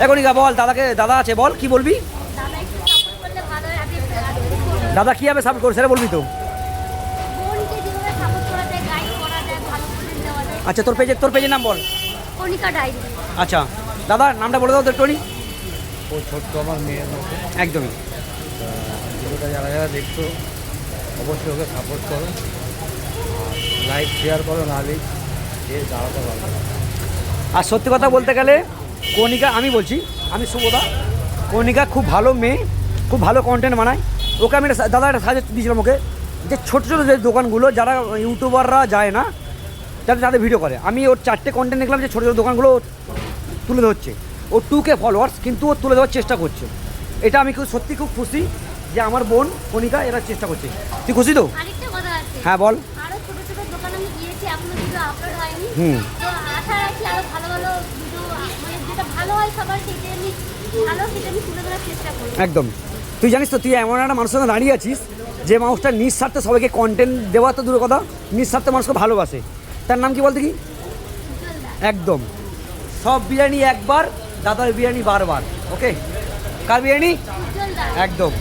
কণিকা বল, দাদাকে, দাদা আছে, বল কি বলবি? দাদা কীভাবে সাপোর্ট করে সেটা বলবি তো? আচ্ছা তোর পেজের নাম বল। কণিকা ডায়েরি। আচ্ছা দাদা নামটা বলে দাও তো একটুখানি। ও ছোট্ট আমার মেয়ের মতো। একদমই। ভিডিওটা যারা যারা দেখছো অবশ্যই ওকে সাপোর্ট করো, লাইক শেয়ার করো, নাহলে এর দাঁড়াতে পারবে না। আর সত্যি কথা বলতে গেলে কণিকা, আমি বলছি, আমি শুভদা, কণিকা খুব ভালো মেয়ে, খুব ভালো কন্টেন্ট বানায়। ওকে আমি দাদা একটা সাজেস্ট দিয়েছিলাম ওকে, যে ছোটো ছোটো যে দোকানগুলো যারা ইউটিউবাররা যায় না, যাতে তাদের ভিডিও করে, আমি ওর 4টে কন্টেন্ট দেখলাম যে ছোটো ছোটো দোকানগুলো তুলে ধরছে। ও 2K ফলোয়ার্স, কিন্তু ও তুলে দেওয়ার চেষ্টা করছে। এটা আমি সত্যি খুব খুশি যে আমার বোন কণিকা এরা চেষ্টা করছে। তুই খুশি তো? আরেকটা কথা আছে। হ্যাঁ বল। আরো ছোট ছোট দোকান আমি গিয়েছি, এখনো ভিডিও আপলোড হয়নি। হুম। তো আশা রাখি আরো ভালো ভালো ভিডিও, মানে যেটা ভালো হয় সবার সেটা আমি তুলে ধরার চেষ্টা করব। একদম। তুই জানিস তো, তুই এমন একটা মানুষের সঙ্গে দাঁড়িয়ে আছিস যে মানুষটা নিঃস্বার্থে সবাইকে কন্টেন্ট দেওয়া তো দূরের কথা, নিঃস্বার্থে মানুষকে ভালোবাসে। তার নাম কি বলতে কি? একদম। সব বিরিয়ানি একবার, দাদার বিরিয়ানি বারবার। ওকে, কার বিরিয়ানি? একদম।